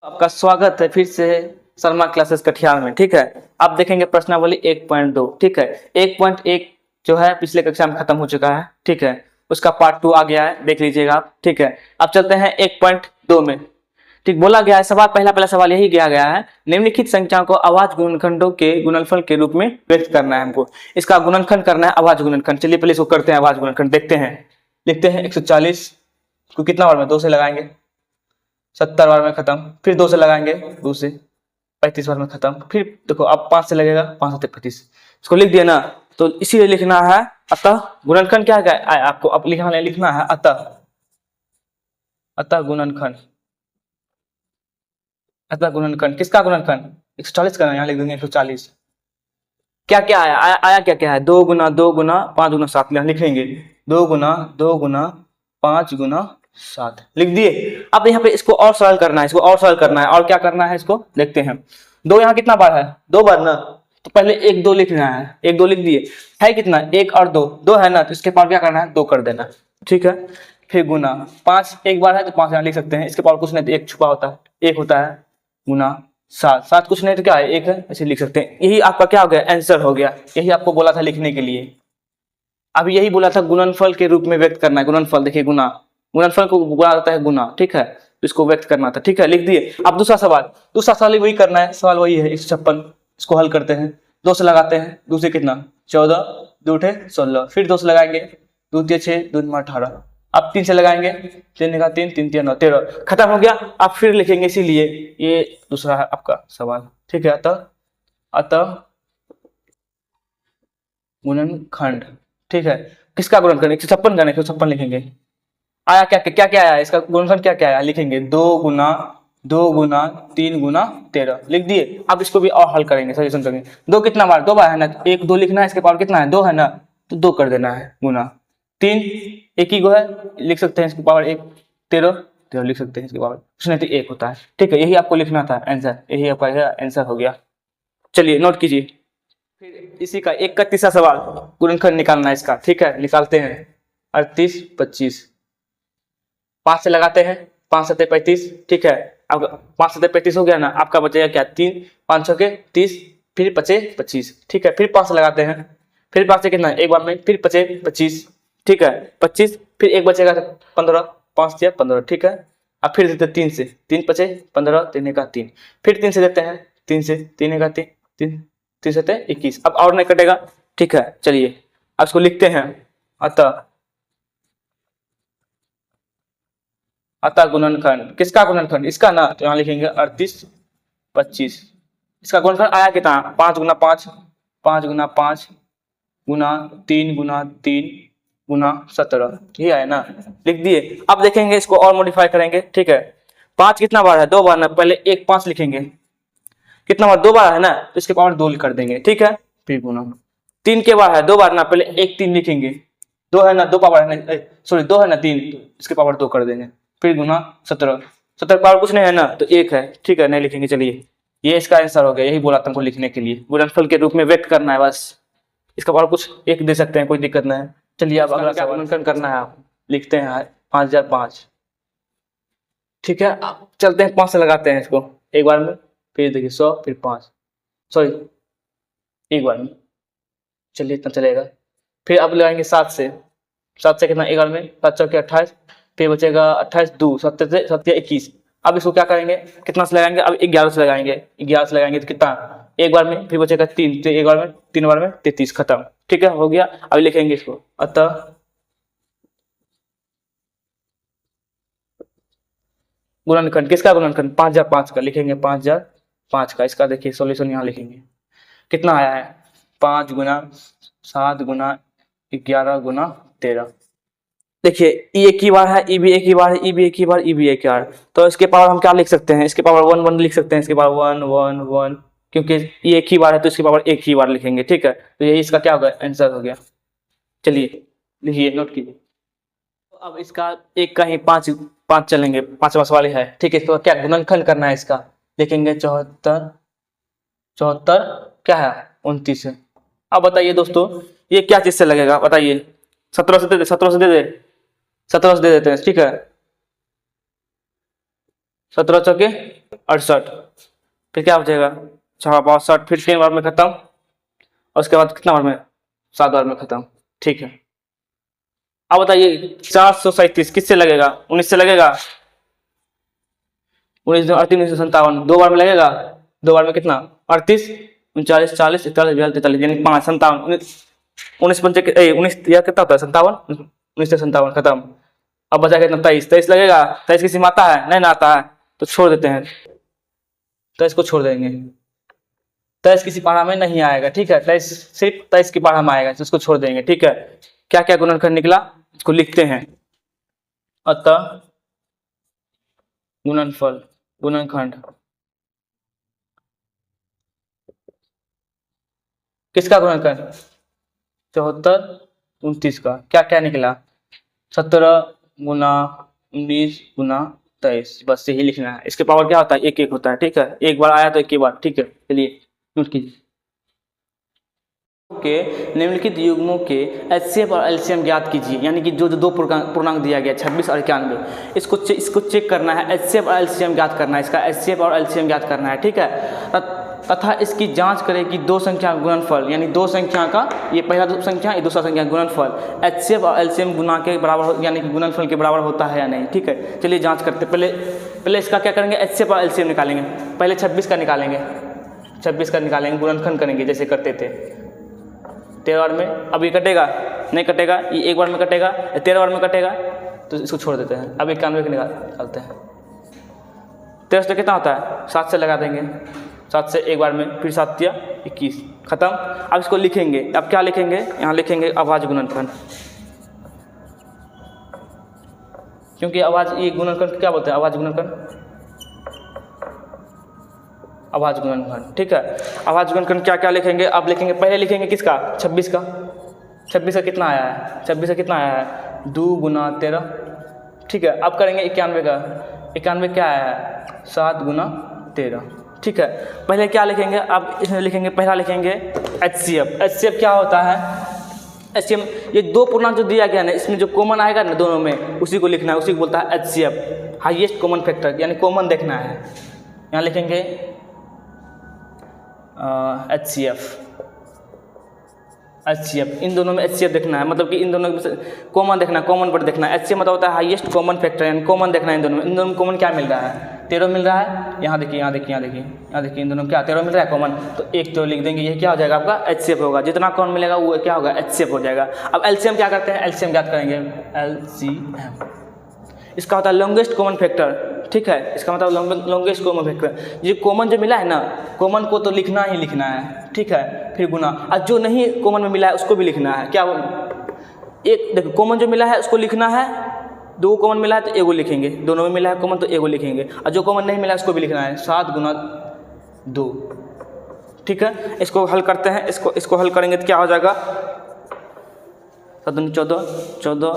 आपका स्वागत है फिर से शर्मा क्लासेस कटिहार में। ठीक है, आप देखेंगे प्रश्नावली 1.2। ठीक है, 1.1 जो है पिछले कक्षा में खत्म हो चुका है। ठीक है, उसका पार्ट 2 आ गया है, देख लीजिएगा आप। ठीक है, अब चलते हैं 1.2 में। ठीक, बोला गया है सवाल, पहला सवाल यही किया गया है, निम्नलिखित संख्याओं को अभाज्य गुणनखंडों के गुणनफल के रूप में व्यक्त करना है। हमको इसका गुणनखंड करना है, अभाज्य गुणनखंड। चलिए पहले इसको करते हैं, अभाज्य गुणनखंड देखते हैं। लिखते हैं 140 को कितना बार में 2 से लगाएंगे, 70 बार में खत्म। फिर 2 से लगाएंगे, 2 से 35 बार में खत्म। फिर देखो अब 5 से लगेगा, 5 से 35। इसको लिख दिया ना, तो इसीलिए लिखना है अतः गुणनखंड क्या है आपको अब लिखना है अतः गुणनखंड। अतः गुणनखंड किसका गुणनखंड? 140 का, यहाँ लिख देंगे 140। क्या क्या आया क्या क्या है? 2 गुना 2 गुना 5 गुना 7 लिखेंगे। 2 गुना 2 गुना 5 गुना 7 लिख दिए। अब यहाँ पे इसको और सरल करना है, और क्या करना है इसको देखते हैं। 2 यहाँ कितना बार है? 2 बार ना, तो पहले 1 2 लिखना है। 1 2 लिख दिए, है कितना? 1 और 2, 2 है ना, तो इसके पावर क्या करना है? 2 कर देना। ठीक है, फिर गुना 5 एक बार है तो 5 यहाँ लिख सकते हैं, इसके पावर कुछ नहीं तो 1 छुपा होता है, 1 होता है। गुना 7, 7 कुछ नहीं तो क्या है? 1 है, ऐसे लिख सकते हैं। यही आपका क्या हो गया? आंसर हो गया। यही आपको बोला था लिखने के लिए। अभी यही बोला था गुणनफल के रूप में व्यक्त करना है। गुणनफल देखिए, गुणनफल को बोला जाता है गुना। ठीक है, तो इसको व्यक्त करना था। ठीक है, लिख दिए। अब दूसरा सवाल वही करना है। सवाल वही है 156। इसको हल करते हैं। 2 से लगाते हैं, 2 से कितना? 14, 2 उठे 16। फिर 2 से लगाएंगे, 2 3 6, 2 9 18। अब 3 से लगाएंगे, 3 का 3 3 3 9 13। खत्म हो गया। अब फिर लिखेंगे, इसीलिए ये दूसरा है आपका सवाल। ठीक है, अतः गुणनखंड। ठीक है, किसका गुणनखंड? 156 का, 156 लिखेंगे। आया क्या आया? इसका गुणनखंड क्या आया? लिखेंगे 2 गुना 2 गुना 3 गुना 13 लिख दिए। अब इसको भी और हल करेंगे, सॉल्यूशन करेंगे। 2 कितना बार? 2 बार है ना, 1 2 लिखना है। इसके पावर कितना है? 2 है ना, तो 2 कर देना है। गुना 3 एक ही गो है, लिख सकते हैं इसकी पावर 1, 13 लिख सकते हैं इसकी पावर, कुछ नहीं तो 1 होता है। ठीक है, यही आपको लिखना था आंसर। यही आपका आंसर हो गया। चलिए नोट कीजिए। फिर इसी का 31वां सवाल, गुणनखंड निकालना है इसका। ठीक है, निकालते हैं। 38 25 5 से लगाते हैं, 5 7 35। ठीक है, अब 5 7 35 हो गया ना। आपका बचेगा क्या? 3 5 6 के 30, फिर 5 25। ठीक है, फिर 5 से लगाते हैं, फिर 5 से कितना? एक बार में, फिर 5 25। ठीक है, 25, फिर एक बचेगा 15, 5 से 15। ठीक है, अब फिर देते 3 से, 3 5 15, 3 का 3। फिर 3 से देते हैं, 3 से 3 का 3 3 3 से 21। अब और नहीं कटेगा। ठीक है, चलिए अब इसको लिखते हैं। अतः गुणनखंड किसका गुणनखंड? इसका ना, तो यहाँ लिखेंगे 38 25। इसका गुणनखंड आया कितना? 5 गुना 5, 5 गुना 5 गुना 3 गुना 3 गुना 17। ये आया ना, लिख दिए। अब देखेंगे इसको और मॉडिफाई करेंगे। ठीक है, 5 कितना बार है? 2 बार ना, पहले 1 5 लिखेंगे। कितना बार? 2 बार है ना, तो इसके पावर 2 कर देंगे। ठीक है, फिर गुना 3 के बार है, 2 बार ना, पहले 1 3 लिखेंगे। 2 है ना, 2 पावर है ना, सॉरी 2 है ना 3, इसके पावर 2 कर देंगे। फिर गुना 17, 17 पावर कुछ नहीं है ना, तो 1 है। ठीक है, नहीं लिखेंगे। चलिए ये इसका आंसर हो गया। यही बोला तुमको लिखने के लिए, गुणनफल के रूप में व्यक्त करना है बस। इसका पावर कुछ 1 दे सकते हैं, कोई दिक्कत नहीं है। चलिए अब अगला क्या गुणनखंड करना है, आप लिखते हैं 5005। ठीक है, अब चलते हैं 5 से लगाते हैं इसको एक बार में। फिर देखिए 100, फिर 5, सॉरी एक बार में। चलिए इतना चलेगा। फिर अब लगाएंगे 7 से, 7 से कितना? एक बार में, 7 चौके 28। फिर बचेगा 28 2 7 से 7 21। अब इसको क्या करेंगे? कितना से लगाएंगे? अब 11 से लगाएंगे। 11 से लगाएंगे तो कितना? एक बार में, फिर बचेगा 3, तो एक बार में, 3 बार में 33, खत्म। ठीक है, हो गया। अब लिखेंगे इसको अतः गुणनखंड किसका गुणनखंड? 5005 का लिखेंगे। 5005 का, इसका देखिए सॉल्यूशन यहाँ लिखेंगे। कितना आया है? 5 गुना 7 गुना 11 गुना 13। देखिए ई एक ही बार है, ई भी एक ही बार है, ई भी एक ही बार, ई भी एक ही बार। तो इसके पावर हम क्या लिख सकते हैं? इसके पावर 1 1 लिख सकते हैं। इसके पावर 1 1 1, क्योंकि ये एक ही बार है तो इसके पावर एक ही बार लिखेंगे। ठीक है, तो यही इसका क्या होगा? आंसर हो गया। चलिए लिखिए, नोट कीजिए। तो अब इसका एक का ही 5 5 चलेंगे, 5वां सवाल है। ठीक है, इसको क्या गुणनखंड करना है इसका? देखेंगे 74 74 क्या है? 29 है। अब बताइए दोस्तों, ये क्या चीज से लगेगा? बताइए। 17 से दे दे, 17 से दे दे, 17 से दे देते हैं। ठीक है, 17 चौके 68, फिर क्या बचेगा 6×5 = 60, फिर 3 बार में खत्म, और उसके बाद कितना बार में 7 बार में खत्म। ठीक है, अब बताइए 437 किससे लगेगा? 19 से लगेगा। 19 38 1957 2 बार में लगेगा, 2 बार में कितना 38 39 40 41 42 43 यानी 5 57 19 पंचे 19 या कितना होता है 57, 19 से 57 खत्म। अब बचा कितना 23, 23 लगेगा। 23 किसी में आता है? नहीं ना आता है, तो छोड़ देते हैं, 23 को छोड़ देंगे। 23 किसी पारा में नहीं आएगा। ठीक है, 23 सिर्फ 23 की पारा में आएगा, तो उसको छोड़ देंगे। ठीक है, क्या क्या गुणनखंड निकला इसको लिखते हैं। अतः गुणनफल गुणनखंड किसका गुणनखंड 74 29 का क्या क्या निकला 17 गुना 19 गुना 23, बस यही लिखना है। इसके पावर क्या होता है? 1 1 होता है। ठीक है, एक बार आया तो एक ही बार। ठीक है, चलिए नोट कीजिए के निम्नलिखित युग्मों के एचसीएफ और एलसीएम ज्ञात कीजिए, यानी कि जो दो पूर्णांक दिया गया 26 और 91, इसको चेक करना है। एचसीएफ और एलसीएम ज्ञात करना है, इसका एचसीएफ और एलसीएम ज्ञात करना है। ठीक है, तथा इसकी जांच करें कि दो संख्या गुणनफल, यानी दो संख्या का ये पहला संख्या ये दूसरा संख्या गुणनफल एचसीएफ और एलसीएम गुना के बराबर यानी कि गुणनफल के बराबर होता है या नहीं। ठीक है, चलिए जांच करते। पहले इसका क्या करेंगे? एचसीएफ और एलसीएम निकालेंगे। पहले 26 का निकालेंगे, 26 का निकालेंगे, गुणनखंड करेंगे जैसे करते थे 13 बार में। अब ये कटेगा नहीं कटेगा, ये एक बार में कटेगा, 13 बार में कटेगा, तो इसको छोड़ देते हैं। अब 91 के निकालते हैं। 13 से कितना होता है? 7 से लगा देंगे, 7 से एक बार में, फिर 7 या 21 खत्म। अब इसको लिखेंगे। अब क्या लिखेंगे? यहाँ लिखेंगे अभाज्य गुणनखंड, क्योंकि अभाज्य ये गुणनखंड क्या बोलते हैं? अभाज्य गुणनखंड, अभाज्य गुणनखंड। ठीक है, अभाज्य गुणनखंड क्या क्या लिखेंगे? अब लिखेंगे, पहले लिखेंगे किसका? 26 का। 26 का कितना आया है? 26 का कितना आया है? 2 गुना 13। ठीक है, अब करेंगे 91 का। 91 क्या आया है? 7 गुना 13। ठीक है, पहले क्या लिखेंगे? अब इसमें लिखेंगे, पहला लिखेंगे एचसीएफ। एचसीएफ क्या होता है? एचसीएफ ये दो पूर्णांक जो दिया गया ना, इसमें जो कॉमन आएगा ना दोनों में, उसी को लिखना है, उसी को बोलता है एचसीएफ, हाईएस्ट कॉमन फैक्टर, यानी कॉमन देखना है। यहाँ लिखेंगे एचसीएफ। इन दोनों में एचसीएफ देखना है, मतलब कि इन दोनों में कॉमन देखना है, कॉमन पर देखना है। एचसीएफ मतलब होता है हाईएस्ट कॉमन फैक्टर, यानी कॉमन देखना है इन दोनों में। इन दोनों में कॉमन क्या मिल रहा है? 13 मिल रहा है। यहाँ देखिए, यहाँ देखिए, यहाँ देखिए, यहाँ देखिए, इन दोनों में क्या 13 मिल रहा है कॉमन, तो एक तो लिख देंगे, ये क्या हो जाएगा आपका? एचसीएफ होगा। जितना कॉमन मिलेगा वो क्या होगा? एचसीएफ हो जाएगा। अब एलसीएम क्या करते हैं? एलसीएम ज्ञात करेंगे। एलसीएम इसका होता है लॉन्गेस्ट कॉमन फैक्टर। ठीक है, इसका मतलब लॉन्गेस्ट कॉमन फैक्टर। ये कॉमन जो मिला है ना, कॉमन को तो लिखना ही लिखना है। ठीक है, फिर गुना, और जो नहीं कॉमन में मिला है उसको भी लिखना है। क्या एक देखो, कॉमन जो मिला है उसको लिखना है, दो कॉमन मिला है तो एगो लिखेंगे, दोनों में मिला है कॉमन तो एगो लिखेंगे, और जो कॉमन नहीं मिला है उसको भी लिखना है। 7 गुना 2। ठीक है, इसको हल करते हैं। इसको हल करेंगे तो क्या हो जाएगा? 7 दूनी 14, 14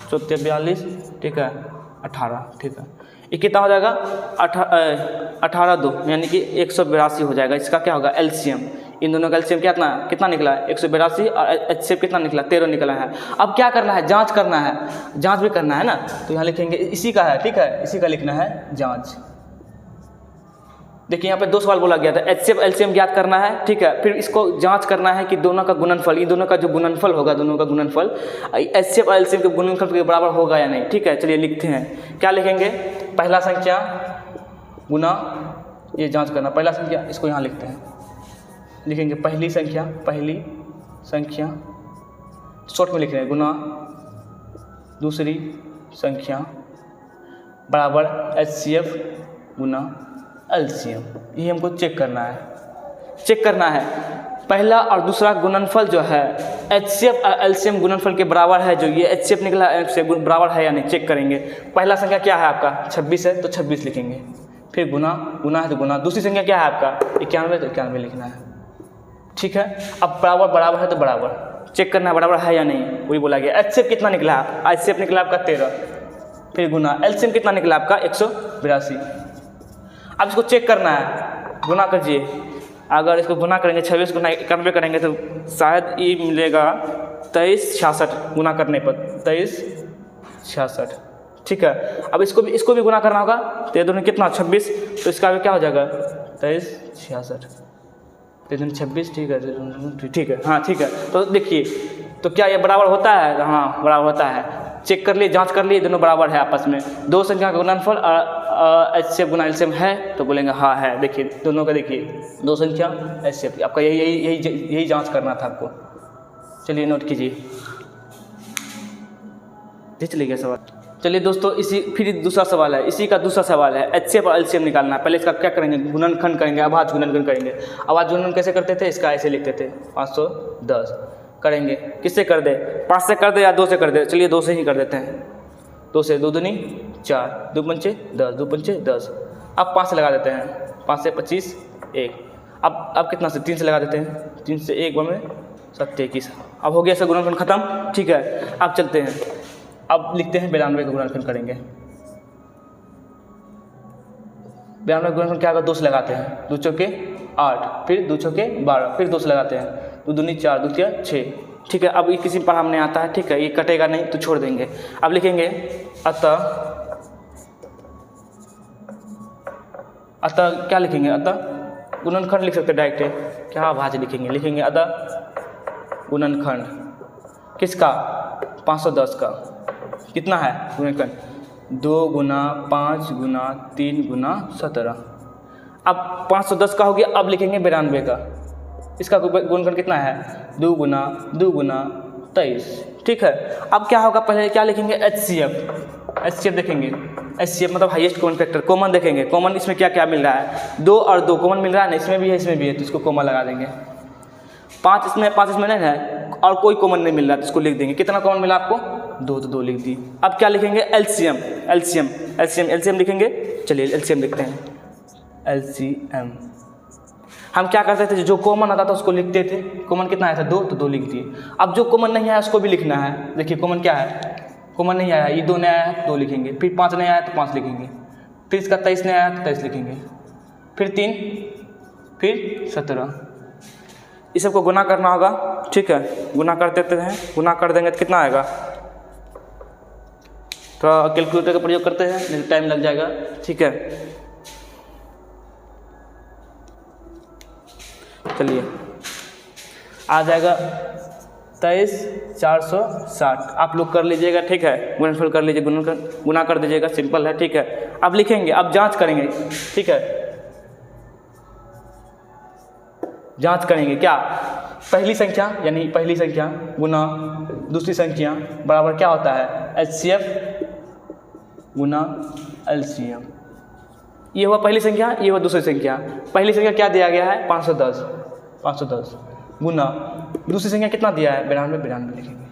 14 42, ठीक है 18। ठीक है, ये कितना हो जाएगा? 18 2 यानी कि 182 हो जाएगा। इसका क्या होगा? एलसीएम। इन दोनों का एलसीएम कितना निकला है? 182, और एचसीएफ कितना निकला? 13 निकला है। अब क्या करना है? जांच करना है, जांच भी करना है ना, तो यहाँ लिखेंगे इसी का है। ठीक है, इसी का लिखना है जांच। देखिए यहाँ पे 2 सवाल बोला गया था, एचसीएफ एलसीएम ज्ञात करना है। ठीक है, फिर इसको जांच करना है कि दोनों का गुणनफल, इन दोनों का जो गुणनफल होगा, दोनों का गुणनफल एचसीएफ और एलसीएम के गुणनफल के बराबर होगा या नहीं। ठीक है, चलिए लिखते हैं। क्या लिखेंगे? पहला संख्या गुना, ये जांच करना, पहला संख्या, इसको यहाँ लिखते हैं, लिखेंगे पहली संख्या शॉर्ट में लिख रहे हैं, गुना दूसरी संख्या बराबर एचसीएफ गुना एलसीएम। ये हमको चेक करना है। पहला और दूसरा गुणनफल जो है एचसीएफ और एलसीएम गुणनफल के बराबर है। जो ये एचसीएफ निकला से बराबर है या नहीं चेक करेंगे। पहला संख्या क्या है आपका? 26 है तो 26 लिखेंगे, फिर गुना है तो गुना। दूसरी संख्या क्या है आपका? 91 तो 91 लिखना है। ठीक है, अब बराबर है तो बराबर चेक करना है, बराबर है या नहीं, वही बोला गया। एचसीएफ कितना निकला है? एचसीएफ निकला आपका 13, फिर गुना। एलसीएम कितना निकला आपका? 182। अब इसको चेक करना है, गुना कीजिए। अगर इसको गुना करेंगे 26 गुना 91 करेंगे तो शायद ये मिलेगा 2366 गुना करने पर 2366। ठीक है। अब इसको भी गुना करना होगा, तो ये दोनों कितना 26, तो इसका भी क्या हो जाएगा 23 66, 26, ठीक है ठीक है, हाँ ठीक है। तो देखिए तो क्या ये बराबर होता है? हाँ बराबर होता है। चेक कर लिए, जांच कर लिए, दोनों बराबर है आपस में। दो संख्या का गुणनफल HCF गुना LCM है, तो बोलेंगे हाँ है। देखिए दोनों का, देखिए दो संख्या HCF, आपका यही जांच करना था आपको। चलिए नोट कीजिए, चलिए गया सवाल। चलिए दोस्तों फिर दूसरा सवाल है, इसी का दूसरा सवाल है, HCF और LCM निकालना है। पहले इसका क्या करेंगे? गुणनखंड करेंगे, अभाज्य गुणनखंड करेंगे। अभाज्य गुणनखंड कैसे करते थे? इसका ऐसे लिखते थे 510 करेंगे। किससे कर दे? 5 से कर दे या 2 से कर दे? चलिए 2 से ही कर देते हैं। 2 से 2 दूनी 4, 2 पंचे 10, 2 पंचे 10। अब 5 से लगा देते हैं, 5 से 25 1। अब कितना से? 3 से लगा देते हैं, 3 से 1 में 7 21। अब हो गया इसका गुणनखंड खत्म, ठीक है। अब चलते हैं, अब लिखते हैं 92 का गुणनखंड करेंगे। 92 का गुणनखंड क्या होगा? 2 से लगाते हैं, 2 चौके 8, फिर 2 चौके 12, फिर 2 से लगाते हैं, 2 दूनी 4, 2 तिया 6, ठीक है। अब ये किसी पर हमने आता है, ठीक है, ये कटेगा नहीं तो छोड़ देंगे। अब लिखेंगे अतः क्या लिखेंगे? अतः गुणनखंड लिख सकते हैं डायरेक्ट, क्या भाज्य लिखेंगे अतः गुणनखंड किसका? 510 का। कितना है गुणनखंड? 2 गुना 5 गुना 3 गुना 17। अब 510 का हो गया। अब लिखेंगे 92 का। इसका गुणनखंड कितना है? 2 गुना 23, ठीक है। अब क्या होगा? पहले क्या लिखेंगे? HCF देखेंगे। HCF मतलब हाईएस्ट कॉमन फैक्टर, कॉमन देखेंगे। कॉमन इसमें क्या क्या मिल रहा है? 2 और 2 कॉमन मिल रहा है ना, इसमें भी है इसमें भी है, तो इसको कॉमन लगा देंगे। 5 इसमें नहीं है और कोई कॉमन नहीं मिल रहा है, तो इसको लिख देंगे। कितना कॉमन मिला आपको? 2, तो 2 लिख दी। अब क्या लिखेंगे? LCM लिखेंगे। चलिए LCM लिखते हैं। LCM हम क्या करते थे? जो कॉमन आता था उसको लिखते थे। कॉमन कितना आया था? 2, तो 2 लिख दिए। अब जो कॉमन नहीं आया उसको भी लिखना है। देखिए कॉमन क्या है? कॉमन नहीं आया, ये 2 नहीं आया है, 2 लिखेंगे। फिर 5 नहीं आया तो 5 लिखेंगे। फिर इसका 23 नहीं आया तो 23 लिखेंगे। फिर 3, फिर 17। इस सबको गुना करना होगा, ठीक है। गुना कर देते हैं, गुना कर देंगे तो कितना आएगा? थोड़ा कैलकुलेटर का प्रयोग करते हैं, नहीं टाइम लग जाएगा, ठीक है। चलिए आ जाएगा 23,460। आप लोग कर लीजिएगा, ठीक है। गुणनफल कर लीजिए, गुना कर दीजिएगा, सिंपल है, ठीक है। अब लिखेंगे, अब जांच करेंगे, ठीक है। जांच करेंगे क्या? पहली संख्या गुना दूसरी संख्या बराबर क्या होता है? HCF गुना LCM। ये हुआ पहली संख्या, ये हुआ दूसरी संख्या। पहली संख्या क्या दिया गया है? 510 गुना दूसरी संख्या कितना दिया है? 92 लिखेंगे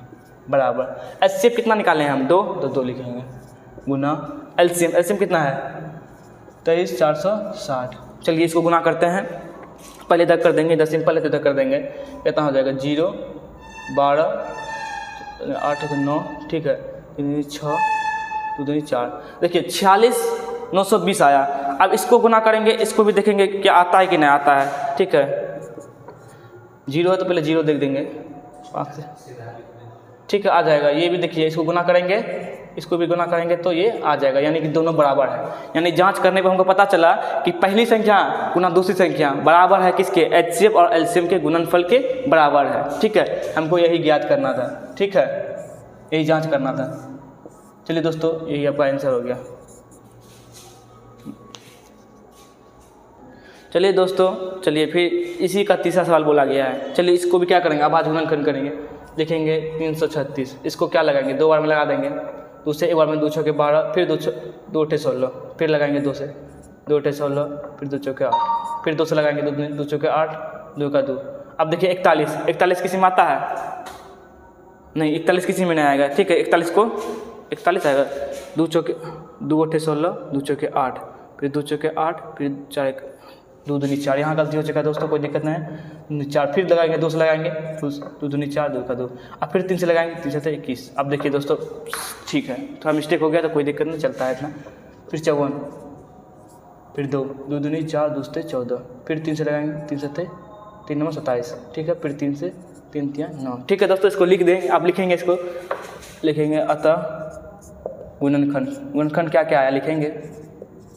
बराबर। HCF कितना निकाले हैं हम? 2, तो 2 लिखेंगे गुना LCM कितना है? 23,460। चलिए इसको गुना करते हैं। पहले इधर कर देंगे, इधर सिंपल है तो इधर कर देंगे। कितना हो जाएगा? 0 12 8 9, ठीक है, 6 2 4। देखिए 46,920 आया। अब इसको गुना करेंगे, इसको भी देखेंगे क्या आता है कि नहीं आता है, ठीक है। 0 है तो पहले 0 देख देंगे 5 से, ठीक है, आ जाएगा। ये भी देखिए, इसको गुना करेंगे, इसको भी गुना करेंगे तो ये आ जाएगा, यानी कि दोनों बराबर है। यानी जांच करने पर हमको पता चला कि पहली संख्या गुना दूसरी संख्या बराबर है किसके? HCF और LCM के गुणनफल के बराबर है, ठीक है। हमको यही ज्ञात करना था, ठीक है, यही जांच करना था। चलिए दोस्तों, यही आपका आंसर हो गया। चलिए दोस्तों, चलिए फिर इसी का तीसरा सवाल बोला गया है। चलिए इसको भी क्या करेंगे? अभाज्य गुणनखंड करेंगे। लिखेंगे 336, इसको क्या लगाएंगे? 2 बार में लगा देंगे। दूसरे एक बार में 2 चौके 12, फिर 2 टे 16, फिर लगाएंगे 2 से, 2 टे 16, फिर 2 चौके 8, फिर 2 से लगाएंगे 2 चौके 8, 2 का 2। अब देखिए 41 किसी में आता है? नहीं, 41 किसी में नहीं आएगा, ठीक है। 41 आएगा। 2 चौके 2 टे 16, 2 चौके 8, फिर 2 चौके 8, फिर 4 2 दूनी 4। यहाँ गलती हो चुका है दोस्तों, कोई दिक्कत नहीं है। 4 फिर लगाएंगे, 2 से लगाएंगे, 2 दूनी 4, 2 का 2। अब फिर 3 से लगाएंगे, 3 से 21। अब देखिए दोस्तों, ठीक है, थोड़ा मिस्टेक हो गया तो कोई दिक्कत नहीं, चलता है इतना। फिर 54, फिर 2 दूनी 4, 2 से 14, फिर 3 से लगाएंगे, 3 से 3 9 27, ठीक है। फिर 3 से 3 3 9, ठीक है दोस्तों। इसको लिख दें, आप लिखेंगे, इसको लिखेंगे अतः गुणनखंड, गुणनखंड क्या क्या आया लिखेंगे।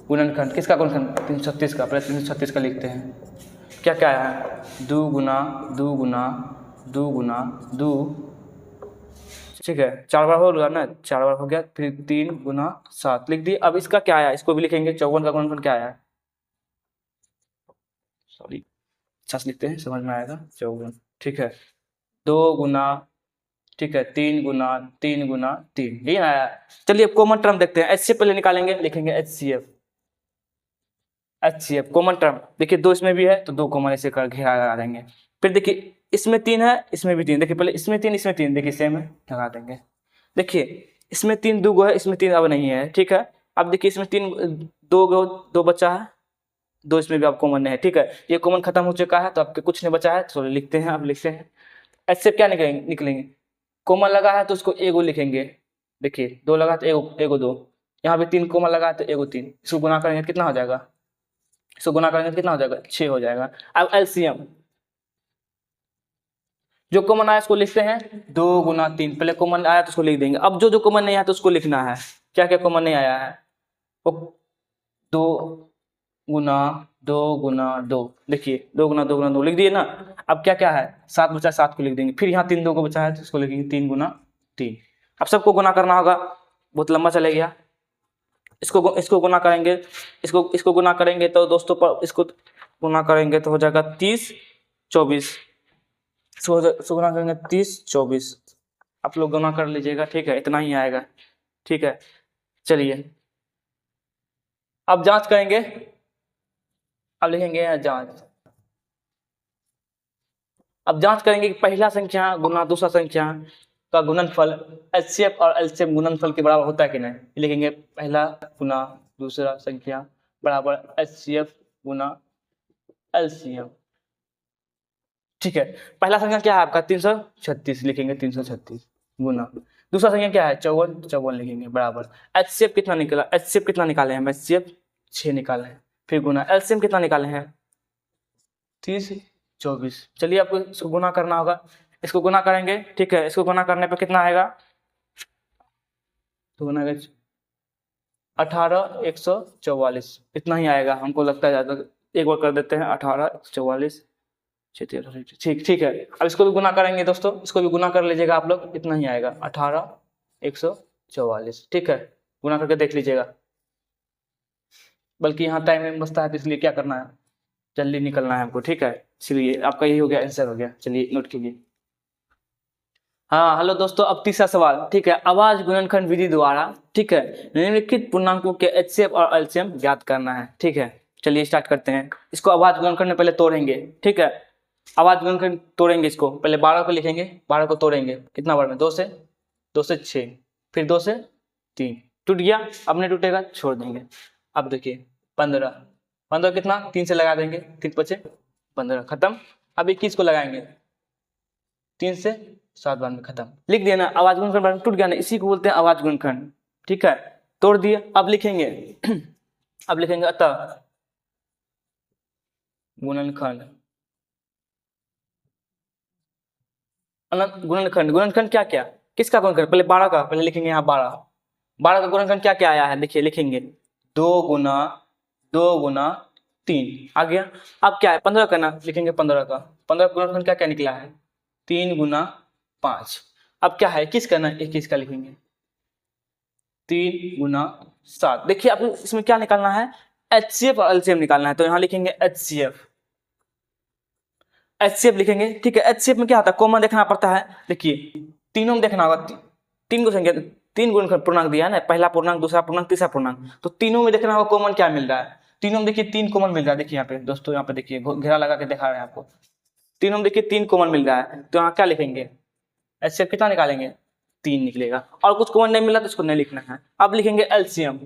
गुणनखंड किसका गुणनखंड 336 का, पहले 336 का लिखते हैं। क्या क्या आया है 2 गुना 2 गुना 2 गुना 2, ठीक है 4 बार हो गया ना, 4 बार हो गया, फिर 3 गुना 7 लिख दिए। अब इसका क्या आया इसको भी लिखेंगे। 54 का गुणनखंड क्या आया, सॉरी अच्छा से लिखते हैं समझ में आएगा। 54 ठीक है 2 गुना, ठीक है 3 गुना 3 गुना 3, ये आया। चलिए अब कॉमन टर्म देखते हैं। HCF पहले निकालेंगे, लिखेंगे HCF। HCF कॉमन टर्म देखिए 2 इसमें भी है तो 2 कॉमन ऐसे कर घेरा लगा देंगे। फिर देखिए इसमें 3 है इसमें भी 3, देखिए पहले इसमें 3 इसमें 3, देखिए सेम है लगा देंगे। देखिए इसमें 3 2 गो है, इसमें 3 अब नहीं है, ठीक है। अब देखिए इसमें 3 2 गो 2 बचा है, 2 इसमें भी अब कॉमन नहीं है, ठीक है। ये कॉमन खत्म हो चुका है तो आपके कुछ नहीं बचा है तो लिखते हैं। अब लिखते हैं HCF क्या निकलेंगे कॉमन लगा है तो उसको एगो लिखेंगे। देखिए 2 लगा तो एगो 2, यहाँ पे 3 कॉमन लगा है तो एगो 3, इसको गुना करेंगे कितना हो जाएगा, इसको गुना करेंगे तो कितना हो जाएगा 6 हो जाएगा। अब LCM जो कॉमन आया उसको लिखते हैं 2 गुना 3, पहले कॉमन आया तो उसको लिख देंगे। अब जो कॉमन नहीं आया तो उसको लिखना है। क्या क्या कॉमन नहीं आया है वो 2 गुना 2 गुना 2, देखिए 2 गुना 2 गुना 2 लिख दिए ना। अब क्या क्या है 7 बचा, 7 को लिख देंगे। फिर यहाँ 3 2 को बचा है तो इसको लिखेंगे 3 गुना 3। अब सबको गुना करना होगा, बहुत लंबा चले गया। इसको गुना करेंगे, इसको गुना करेंगे तो दोस्तों पर इसको गुना करेंगे तो हो जाएगा 30 24, इसको गुना करेंगे 30 24। आप लोग गुना कर लीजिएगा, ठीक है इतना ही आएगा, ठीक है। चलिए अब जांच करेंगे, अब लिखेंगे जांच। अब जांच करेंगे कि पहला संख्या गुना दूसरा संख्या का गुणनफल HCF और LCM गुणनफल के बराबर होता है कि नहीं। लिखेंगे पहला गुना दूसरा संख्या बराबर HCF गुना LCM, ठीक है। पहला संख्या क्या है आपका 336, लिखेंगे 336 गुना दूसरा संख्या क्या है 54 लिखेंगे बराबर HCF कितना निकला, HCF कितना निकाले हैं HCF 6 निकाले हैं। फिर गुना LCM कितना निकाले हैं 30 24। चलिए आपको इसको गुना करना होगा, इसको गुना करेंगे, ठीक है। इसको गुना करने पर कितना आएगा तो गुना 18 144, इतना ही आएगा हमको लगता है ज़्यादा। एक बार कर देते हैं 18 144 ठीक ठीक है। अब इसको भी गुना करेंगे दोस्तों, इसको भी गुना कर लीजिएगा आप लोग, इतना ही आएगा 18 144, ठीक है। गुना करके देख लीजिएगा, बल्कि यहाँ टाइम में बचता है तो इसलिए क्या करना है जल्दी निकलना है हमको, ठीक है। इसलिए आपका यही हो गया आंसर हो गया। चलिए नोट कीजिए। हाँ हेलो दोस्तों, अब तीसरा सवाल, ठीक है। आवाज गुणनखंड विधि द्वारा, ठीक है, निम्नलिखित पूर्णांकों के HCF और LCM ज्ञात करना है, ठीक है। चलिए स्टार्ट करते हैं। इसको आवाज गुणनखंड में पहले तोड़ेंगे, ठीक है। आवाज गुणनखंड तोड़ेंगे, इसको पहले 12 को लिखेंगे, 12 को तोड़ेंगे कितना बार में 2 से 6, फिर 2 से 3 टूट गया, अब नहीं टूटेगा छोड़ देंगे। अब देखिए 15 कितना 3 से लगा देंगे, 3 बचे 15 खत्म। अब 21 को लगाएंगे 3 से 7 बार में खत्म, लिख दिया ना। आवाज गुणनखंड टूट गया ना, इसी को बोलते हैं आवाज गुणनखंड, ठीक है। तोड़ दिए, अब लिखेंगे अब लिखेंगे अतः गुणनखंड। गुणनखंड क्या क्या किसका गुणनखंड, पहले 12 का पहले लिखेंगे। यहाँ 12 का गुणनखंड क्या क्या आया है देखिए, लिखेंगे 2 गुना 3 आ गया। अब क्या है 15 का ना, लिखेंगे 15 का गुणनखंड क्या क्या निकला है 3 गुना 5। अब क्या है 21 करना, 21 का लिखेंगे 3 गुना 7। देखिए आपको इसमें क्या निकालना है HCF और LCM निकालना है, तो यहाँ लिखेंगे HCF लिखेंगे, ठीक है। HCF में क्या होता है कॉमन देखना पड़ता है, देखिए तीनों में देखना होगा, 3 को संख्या 3 गुणनखंड पूर्णांक दिया है ना, पहला पूर्णांक दूसरा पूर्णांक तीसरा पूर्णांक, तो तीनों में देखना होगा कॉमन क्या मिल रहा है। तीनों में देखिए 3 कॉमन मिल रहा है, देखिए यहाँ पे दोस्तों, यहाँ पे देखिए घेरा लगा के दिखा रहे हैं आपको, तीनों में देखिए 3 कॉमन मिल रहा है, तो यहाँ क्या लिखेंगे HCF कितना निकालेंगे 3 निकलेगा, और कुछ कॉमन नहीं मिला तो इसको नहीं लिखना है। अब लिखेंगे LCM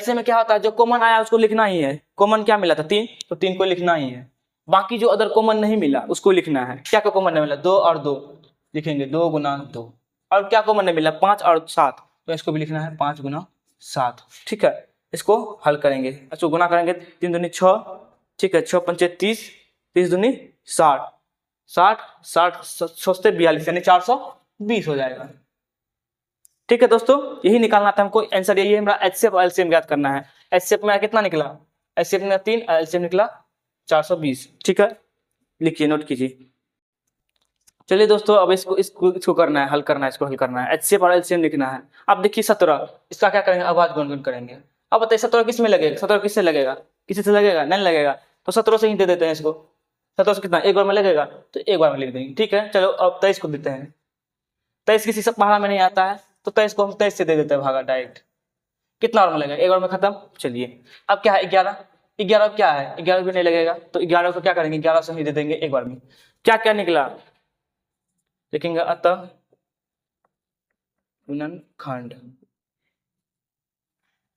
में क्या होता है जो कॉमन आया उसको लिखना ही है। कॉमन क्या मिला था 3, तो 3 को लिखना ही है। बाकी जो अदर कॉमन नहीं मिला उसको लिखना है। क्या क्या कॉमन नहीं मिला 2 और 2, लिखेंगे 2 गुना 2। और क्या कॉमन नहीं मिला 5 और 7, तो इसको भी लिखना है 5 गुना 7, ठीक है। इसको हल करेंगे, इसको गुना करेंगे 3 दूनी 6, ठीक है, 6 पंचे 30, 30 दूनी 60, 60 60 42 यानी 420 हो जाएगा, ठीक है दोस्तों, यही निकालना था हमको, आंसर यही है हमारा। एचसीएफ और एलसीएम ज्ञात करना है। एचसीएफ में कितना निकला, एचसीएफ में 3, एलसीएम निकला 420। ठीक है, लिखिए, नोट कीजिए। चलिए दोस्तों, अब इसको करना है, हल करना है, इसको हल करना है। एचसीएफ और एलसीएम लिखना है। अब देखिए 17, इसका क्या करेंगे, आवाज गुणन करेंगे। अब बताइए 17 किस में लगेगा, 17 किससे लगेगा, किसी से लगेगा, नहीं लगेगा, तो 17 से ही दे देते हैं इसको। 17 से कितना, एक बार में लगेगा, तो एक बार में लिख देंगे। ठीक है, चलो अब 23 को देते हैं। 23 किसी से भागा में नहीं आता है, तो 23 को हम 23 से दे देते हैं भागा डायरेक्ट। कितना बार में लगेगा, एक बार में खत्म। चलिए अब क्या है, 11। 11 क्या है, 11 भी नहीं लगेगा, तो 11 को क्या करेंगे, 11 से ही दे देंगे एक बार में। क्या क्या निकला लिखेंगे, अतः गुणनखंड।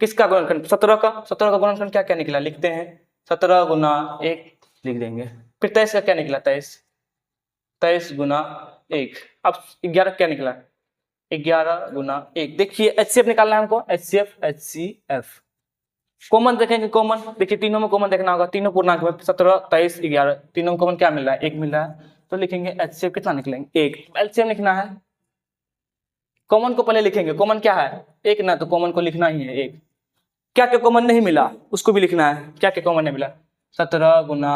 किसका गुणनखंड, 17 का। 17 का गुणनखंड क्या क्या निकला, लिखते हैं। 17 गुना 1 लिख देंगे। फिर 23 का क्या निकला, 23 गुना 1। अब 11 क्या निकला, 11 गुना 1। देखिए एचसीएफ निकालना है हमको, एचसीएफ। कॉमन देखेंगे, कॉमन देखिए, तीनों में कॉमन देखना होगा। तीनों पूर्णांक में 17, 23, 11, तीनों में कॉमन क्या मिल रहा है, 1 मिल रहा है, तो लिखेंगे एचसीएफ कितना निकलेंगे, 1। एलसीएम लिखना है, कॉमन को पहले लिखेंगे। कॉमन क्या है, 1 ना, तो कॉमन को लिखना ही है 1। क्या क्या कॉमन नहीं मिला उसको भी लिखना है, क्या क्या कॉमन नहीं मिला। 17 गुना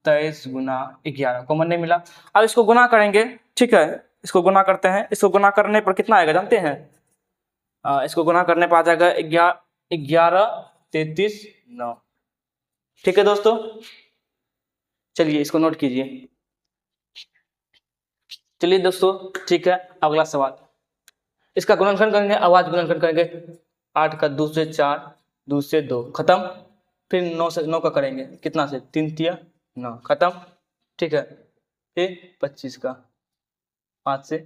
23 गुना 11 कॉमन नहीं मिला। अब इसको गुना करेंगे, ठीक है, इसको गुना करते हैं। इसको गुना करने पर कितना आएगा जानते हैं, इसको गुना करने पर आ जाएगा 11, 33, 9। ठीक है दोस्तों, चलिए इसको नोट कीजिए। चलिए दोस्तों, ठीक है, अगला सवाल। इसका गुणनखंड करेंगे, आवाज गुणनखंड करेंगे। 8 का 2 से 4, 2 से 2 खत्म। फिर 9 से 9 का करेंगे, कितना से 3 तिया 9 खत्म। ठीक है, फिर 25 का 5 से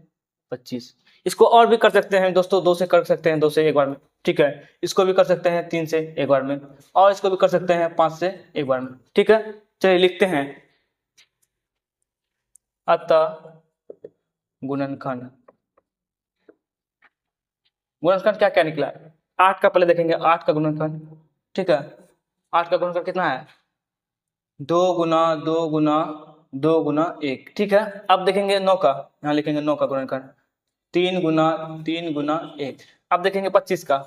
25। इसको और भी कर सकते हैं दोस्तों, 2 से कर सकते हैं, 2 से एक बार में। ठीक है, इसको भी कर सकते हैं 3 से एक बार में, और इसको भी कर सकते हैं 5 से एक बार में। ठीक है, चलिए लिखते हैं। अतः गुणनखंड, गुणनखंड क्या क्या निकला है, 8 का पहले देखेंगे, 8 का गुणनखंड। ठीक है, 8 का गुणनखंड कितना है, 2 गुना 2 गुना 2 गुना 1। ठीक है, अब देखेंगे 9 का, यहाँ लिखेंगे 9 का गुणनखंड, 3 गुना 3 गुना 1। अब देखेंगे 25 का,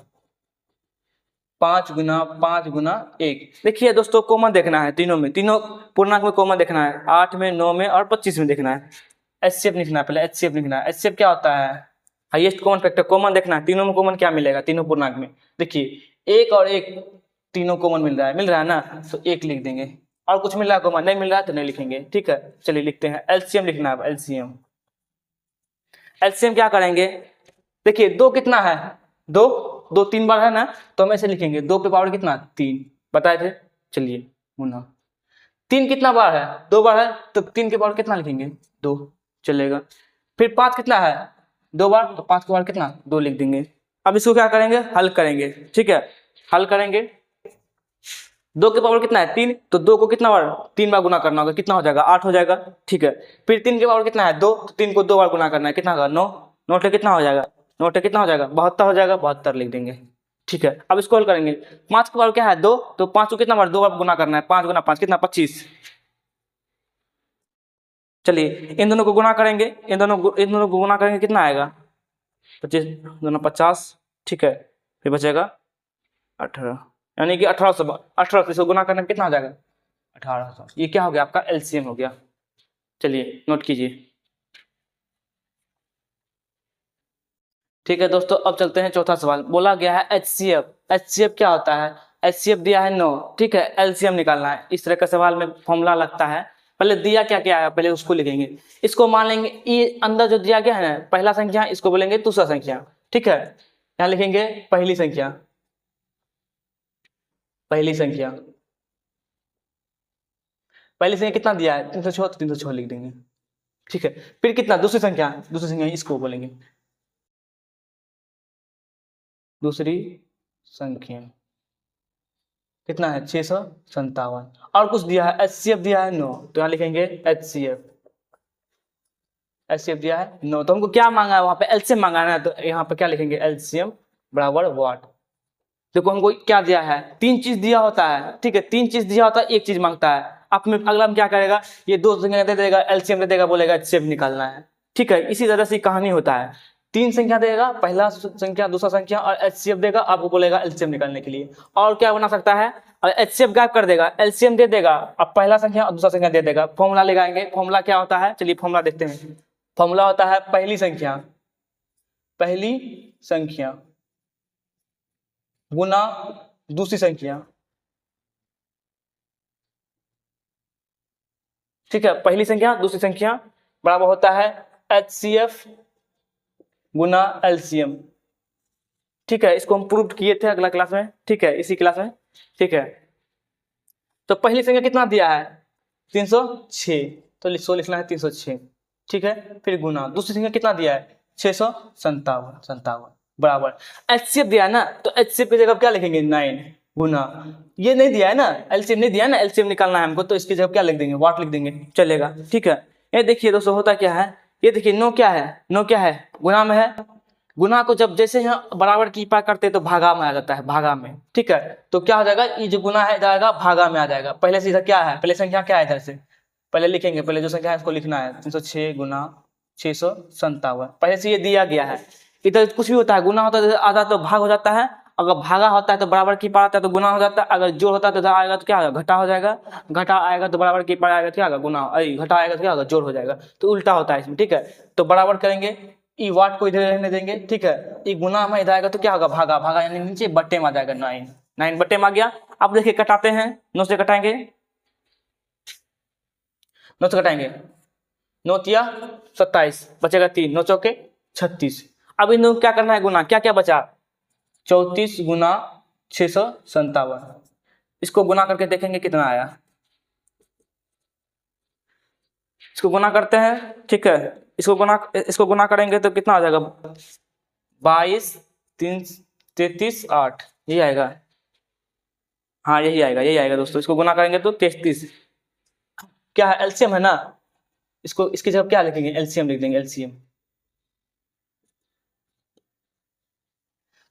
5 गुना 5 गुना 1। देखिए दोस्तों, कॉमन देखना है तीनों में, तीनों पूर्णांक में कॉमन देखना है, 8 में, 9 में और 25 में देखना है। एचसीएफ लिखना है, पहले एचसीएफ लिखना है। एचसीएफ क्या होता है, हाईएस्ट कॉमन फैक्टर। कॉमन देखना है, तीनों में कॉमन क्या मिलेगा, तीनों पूर्णांक में। देखिए 1 और 1 तीनों कॉमन मिल रहा है ना, तो 1 लिख देंगे। और कुछ मिल रहा है कॉमन, नहीं मिल रहा है तो नहीं लिखेंगे। ठीक है, चलिए लिखते हैं। एलसीएम लिखना है, एलसीएम। एलसीएम क्या करेंगे, देखिए 2 कितना है, 2 2 3 बार है ना, तो हम ऐसे लिखेंगे, 2 पे पावर कितना 3 बताए थे। चलिए गुना 3 कितना बार है, 2 बार है, तो 3 के पावर कितना लिखेंगे 2 चलेगा। फिर 5 कितना है, 2 बार, तो 5 के बार कितना 2 लिख देंगे। अब इसको क्या करेंगे, हल करेंगे। ठीक है, हल करेंगे। 2 के पावर कितना है 3, तो 2 को कितना बार 3 बार गुना करना होगा, कितना हो जाएगा 8 हो जाएगा। ठीक है, फिर 3 के पावर कितना है 2, तो 3 को 2 बार गुना करना है, कितना होगा 9। 9 से कितना हो जाएगा, 9 से कितना हो जाएगा 72 हो जाएगा, 72 लिख देंगे। ठीक है, अब इसको हल करेंगे। 5 के पावर क्या है 2, तो 5 को कितना बार 2 बार गुना करना है, 5 गुना 5 कितना 25। चलिए इन दोनों को गुना करेंगे, इन दोनों को गुना करेंगे, कितना आएगा 25 दोनों 50। ठीक है, फिर बचेगा 18, यानी कि 1800 से इसको गुना करने में कितना हो जाएगा 1800। ये क्या हो गया, आपका एलसीएम हो गया। चलिए नोट कीजिए। ठीक है दोस्तों, अब चलते हैं चौथा सवाल। बोला गया है एचसीएफ। एचसीएफ क्या होता है, एचसीएफ दिया है 9। ठीक है, एलसीएम निकालना है। इस तरह का सवाल में फॉर्मूला लगता है। पहले दिया क्या क्या है, पहले उसको लिखेंगे। इसको मान लेंगे, ये अंदर जो दिया गया है ना, पहला संख्या, इसको बोलेंगे दूसरा संख्या। ठीक है, यहाँ लिखेंगे पहली संख्या, पहली संख्या। पहली संख्या कितना दिया है 306, तो 306 लिख देंगे। ठीक है, फिर कितना दूसरी संख्या, दूसरी संख्या इसको बोलेंगे दूसरी संख्या। कितना है 657। और कुछ दिया है, एचसीएफ दिया है 9, तो यहाँ लिखेंगे एचसीएफ। एचसीएफ दिया है 9, तो हमको क्या मांगा है, वहां पे एलसीएम मांगा है, तो यहाँ पे क्या लिखेंगे एलसीएम बराबर वाट। देखो हमको क्या दिया है, 3 चीज दिया होता है। ठीक है, 3 चीज दिया होता है, 1 चीज मांगता है। आप में अगला में क्या करेगा, ये 2 संख्या दे देगा, एलसीएम दे देगा, बोलेगा एचसीएफ निकालना है। ठीक है, इसी तरह से कहानी होता है। तीन संख्या देगा, पहला संख्या दूसरा संख्या और एचसीएफ देगा, आपको बोलेगा एलसीएम निकालने के लिए। और क्या बना सकता है, और एचसीएफ गायब कर देगा, एलसीएम दे देगा, अब पहला संख्या और दूसरा संख्या दे देगा। फॉर्मूला लगाएंगे, फॉर्मूला क्या होता है, चलिए फॉर्मूला देखते हैं। फॉर्मूला होता है पहली संख्या गुना दूसरी संख्या, ठीक है, पहली संख्या दूसरी संख्या बराबर होता है एचसीएफ गुना एलसीएम, ठीक है। इसको हम प्रूव किए थे अगला क्लास में, ठीक है, इसी क्लास में, ठीक है। तो पहली संख्या कितना दिया है 306, तो 100 लिखना है 306, ठीक है। फिर गुना दूसरी संख्या कितना दिया है 657 बराबर एचसीएफ दिया है ना, तो एचसीएफ की जगह क्या लिखेंगे 9 गुना, ये नहीं दिया है ना, एलसीएम नहीं दिया है ना, एलसीएम निकालना है हमको, तो इसकी जगह क्या लिख देंगे वाट लिख देंगे, चलेगा, ठीक है। ये देखिए दोस्तों होता क्या है, ये देखिए 9 क्या है गुना में है, गुना को जब जैसे यहाँ बराबर की पार करते हैं तो भागा में आ जाता है, भागा में, ठीक है। तो क्या हो जाएगा, ये जो गुना है जाएगा भागा में आ जाएगा। पहले से इधर क्या है, पहले संख्या क्या है, इधर से पहले लिखेंगे, पहले जो संख्या है इसको लिखना है 306 गुना 657, पहले से ये दिया गया है। इधर कुछ भी होता है, गुना होता है आधा तो भाग हो जाता है, अगर भागा होता है तो बराबर की पार आता है तो गुना हो जाता है, अगर जोड़ होता है तो इधर आएगा तो क्या होगा घटा हो जाएगा, घटा आएगा तो बराबर की पार आएगा तो क्या होगा गुना, घटा आएगा तो क्या होगा जोड़ हो जाएगा, तो उल्टा होता है इसमें, ठीक है। तो बराबर करेंगे, ई वाट को इधर रहने देंगे, ठीक है, ई गुना में इधर आएगा तो क्या होगा भागा यानी नीचे बट्टे में आ जाएगा 9 बट्टे में आ गया। अब देखिए कटाते हैं, 9 से कटाएंगे, 9 से कटाएंगे, 9 तिया 27 बचेगा 3, 9 चौके 36। अब इन क्या करना है गुना, क्या क्या बचा 34 गुना 657, इसको गुना करके देखेंगे कितना आया, इसको गुना करते हैं, ठीक है, इसको गुना करेंगे तो कितना आ जाएगा 22 3 33 8, यही आएगा, हाँ यही आएगा दोस्तों। इसको गुना करेंगे तो 33, क्या है एलसीएम है ना, इसको इसकी जगह क्या लिखेंगे एलसीएम लिख देंगे, एलसीएम।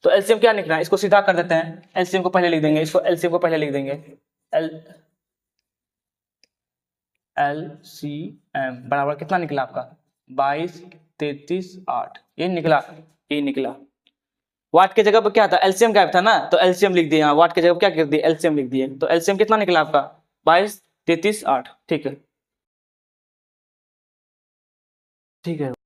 तो एलसीएम क्या लिखना है, इसको सीधा कर देते हैं, एलसीएम को पहले लिख देंगे, इसको एलसीएम को पहले लिख देंगे, एलसीएम बराबर कितना निकला आपका 22 33 8, ये निकला। वाट के जगह पर क्या था एलसीएम गायब था ना, तो एलसीएम लिख दिया, वाट के जगह पर क्या कर दिया एलसीएम लिख दिए, तो एलसीएम कितना निकला आपका 22 33 8, ठीक है।